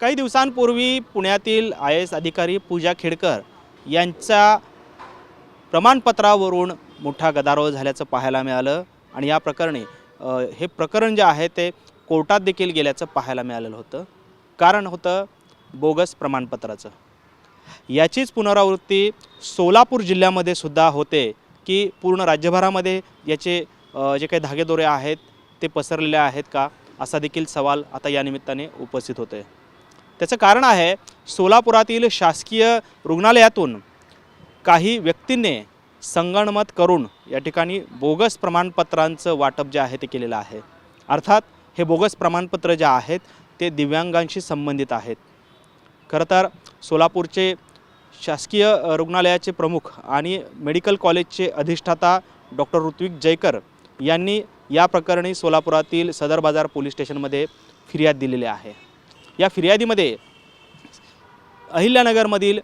काही दिवसांपूर्वी पुण्यातील IAS अधिकारी पूजा खेडकर यांच्या प्रमाणपत्रावरून मोठा गदारोळ झाल्याचं पाहायला मिळालं आणि या प्रकरणी हे प्रकरण जे आहे ते कोर्टात देखील गेल्याचं पाहायला मिळालेलं होतं। कारण होतं बोगस प्रमाणपत्राचं। याचीच पुनरावृत्ती सोलापूर जिल्ह्यामध्ये सुद्धा होते की पूर्ण राज्यभरामध्ये याचे जे काही धागेदोरे आहेत ते पसरलेले आहेत का असा देखील सवाल आता या निमित्ताने उपस्थित होतोय। त्याचं कारण आहे सोलापुरातील शासकीय रुग्णालयातून काही व्यक्तींनी संगनमत करून या ठिकाणी बोगस प्रमाणपत्रांचं वाटप जे आहे ते केलेलं आहे। अर्थात हे बोगस प्रमाणपत्र जे आहेत ते दिव्यांगांशी संबंधित आहेत। खरं तर सोलापूरचे शासकीय रुग्णालयाचे प्रमुख आणि मेडिकल कॉलेजचे अधिष्ठाता डॉक्टर ऋत्विक जयकर यांनी या प्रकरणी सोलापुरातील सदर बाजार पोलीस स्टेशनमध्ये फिर्याद दिलेली आहे। या फिर्यादीमध्ये अहिल्यानगरमधील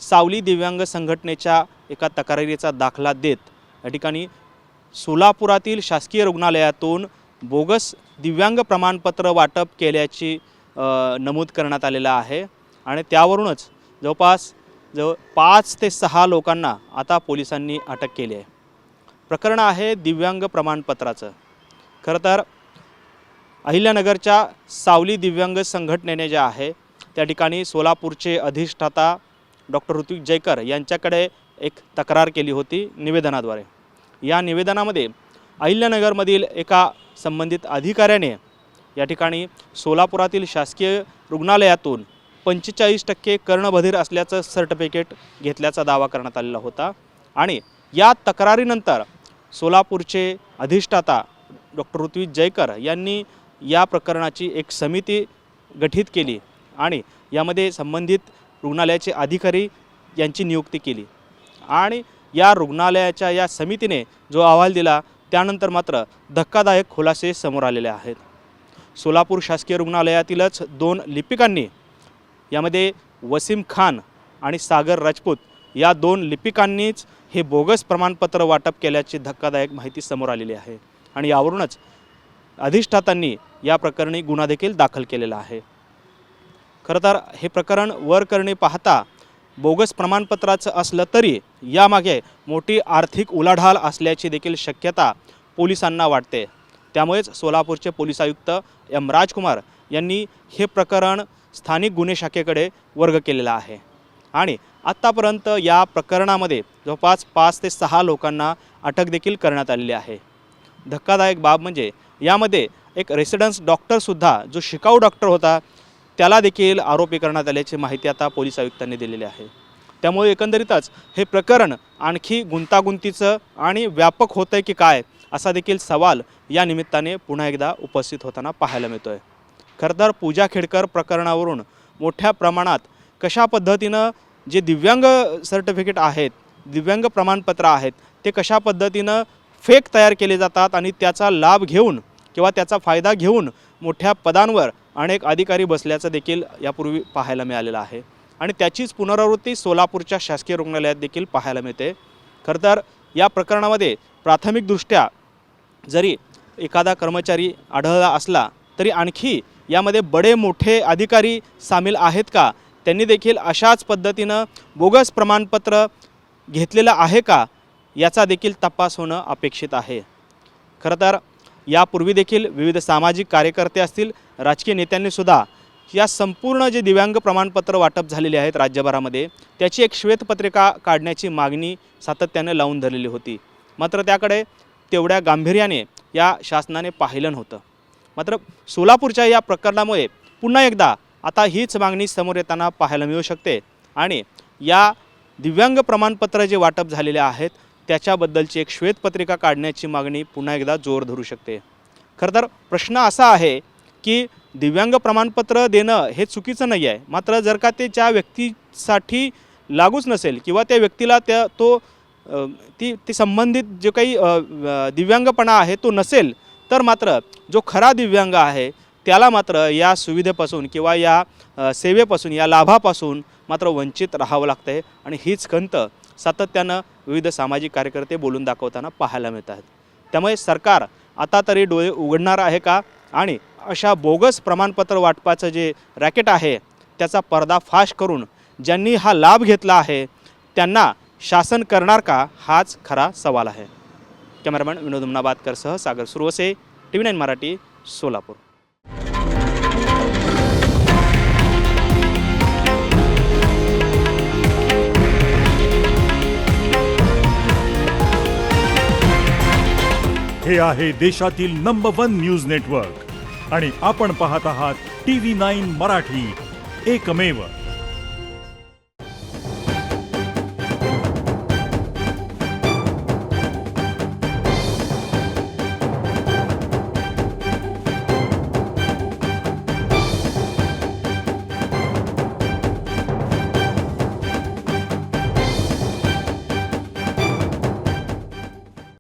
सावली दिव्यांग संघटनेच्या एका तक्रारीचा दाखला देत या ठिकाणी सोलापुरातील शासकीय रुग्णालयातून बोगस दिव्यांग प्रमाणपत्र वाटप केल्याची नमूद करण्यात आलेलं आहे आणि त्यावरूनच जवळपास 5 ते 6 लोकांना आता पोलिसांनी अटक केली आहे। प्रकरण आहे दिव्यांग प्रमाणपत्राचं। खरं तर अहिल्यानगरच्या सावली दिव्यांग संघटनेने जे आहे त्या ठिकाणी सोलापूरचे अधिष्ठाता डॉक्टर ऋत्विक जयकर यांच्याकडे एक तक्रार केली होती निवेदनाद्वारे। या निवेदनामध्ये अहिल्यानगरमधील एका संबंधित अधिकाऱ्याने या ठिकाणी सोलापुरातील शासकीय रुग्णालयातून 45% कर्णबधीर असल्याचं सर्टिफिकेट घेतल्याचा दावा करण्यात आलेला होता आणि या तक्रारीनंतर सोलापूरचे अधिष्ठाता डॉक्टर ऋत्विक जयकर यांनी या प्रकरणाची एक समिती गठीत केली आणि यामध्ये संबंधित रुग्णालयाचे अधिकारी यांची नियुक्ती केली आणि या रुग्णालयाच्या या समितीने जो अहवाल दिला त्यानंतर मात्र धक्कादायक खुलासे समोर आलेले आहेत। सोलापूर शासकीय रुग्णालयातीलच 2 लिपिकांनी यामध्ये वसीम खान आणि सागर राजपूत या 2 लिपिकांनीच हे बोगस प्रमाणपत्र वाटप केल्याची धक्कादायक माहिती समोर आलेली आहे आणि यावरूनच अधिष्ठातांनी या प्रकरणी गुन्हा देखील दाखल केलेला आहे। खरं तर हे प्रकरण वर करणे पाहता बोगस प्रमाणपत्राचं असलं तरी यामागे मोठी आर्थिक उलाढाल असल्याची देखील शक्यता पोलिसांना वाटते। त्यामुळेच सोलापूरचे पोलीस आयुक्त एम राजकुमार यांनी हे प्रकरण स्थानिक गुन्हे शाखेकडे वर्ग केलेला आहे आणि आत्तापर्यंत या प्रकरणामध्ये जवळपास 5 ते 6 लोकांना अटक देखील करण्यात आलेली आहे। धक्कादायक बाब म्हणजे यामध्ये एक रेसिडेन्स डॉक्टरसुद्धा जो शिकाऊ डॉक्टर होता त्याला देखील आरोपी करण्यात आल्याची माहिती आता पोलीस आयुक्तांनी दिलेली आहे। त्यामुळे एकंदरीतच हे प्रकरण आणखी गुंतागुंतीचं आणि व्यापक होतं आहे की काय असा देखील सवाल या निमित्ताने पुन्हा एकदा उपस्थित होताना पाहायला मिळतोय। खरं तर पूजा खेडकर प्रकरणावरून मोठ्या प्रमाणात कशा पद्धतीनं जे दिव्यांग सर्टिफिकेट आहेत दिव्यांग प्रमाणपत्र आहेत ते कशा पद्धतीनं फेक तयार केले जातात आणि त्याचा लाभ घेऊन किंवा त्याचा फायदा घेऊन मोठ्या पदांवर अनेक अधिकारी बसल्याचं देखील यापूर्वी पाहायला मिळालेलं आहे आणि त्याचीच पुनरावृत्ती सोलापूरच्या शासकीय रुग्णालयात देखील पाहायला मिळते। खरं तर या प्रकरणामध्ये प्राथमिकदृष्ट्या जरी एखादा कर्मचारी आढळला असला तरी आणखी यामध्ये बडे मोठे अधिकारी सामील आहेत का त्यांनी देखील अशाच पद्धतीनं बोगस प्रमाणपत्र घेतलेलं आहे का याचा देखील तपास होणं अपेक्षित आहे। खरं तर यापूर्वी देखील विविध सामाजिक कार्यकर्ते असतील राजकीय नेत्यांनीसुद्धा या संपूर्ण जे दिव्यांग प्रमाणपत्र वाटप झालेले आहेत राज्यभरामध्ये त्याची एक श्वेतपत्रिका काढण्याची मागणी सातत्याने लावून धरलेली होती। मात्र त्याकडे तेवढ्या गांभीर्याने या शासनाने पाहिलं नव्हतं। मात्र सोलापूरच्या या प्रकरणामुळे पुन्हा एकदा आता हीच मागणी समोर येताना पाहायला मिळू शकते आणि या दिव्यांग प्रमाणपत्र जे वाटप झालेले आहेत त्याच्याबद्दलची एक श्वेतपत्रिका काढण्याची मागणी पुन्हा एकदा जोर धरू शकते। खरं तर प्रश्न असा आहे की दिव्यांग प्रमाणपत्र देणं हे चुकीचं नाही आहे, मात्र जर का ते त्या व्यक्तीसाठी लागूच नसेल किंवा त्या व्यक्तीला ती संबंधित जो काही दिव्यांगपणा आहे तो नसेल तर मात्र जो खरा दिव्यांग आहे त्याला मात्र या सुविधेपासून किंवा या सेवेपासून या लाभापासून मात्र वंचित राहावं लागतं आणि हीच खंत सातत्यानं विविध सामाजिक कार्यकर्ते बोलून दाखवताना पाहायला मिळतात। त्यामुळे सरकार आता तरी डोळे उघडणार आहे का आणि अशा बोगस प्रमाणपत्र वाटपाचं जे रॅकेट आहे त्याचा पर्दाफाश करून ज्यांनी हा लाभ घेतला आहे त्यांना शासन करणार का, हाच खरा सवाल आहे. कॅमेरामॅन विनोद उमनाबादकरसह सागर सुरवसे, TV9 मराठी, सोलापूर. हे आहे देशातील नंबर 1 न्यूज नेटवर्क आणि आपण पाहत आहात TV9 मराठी, एकमेव.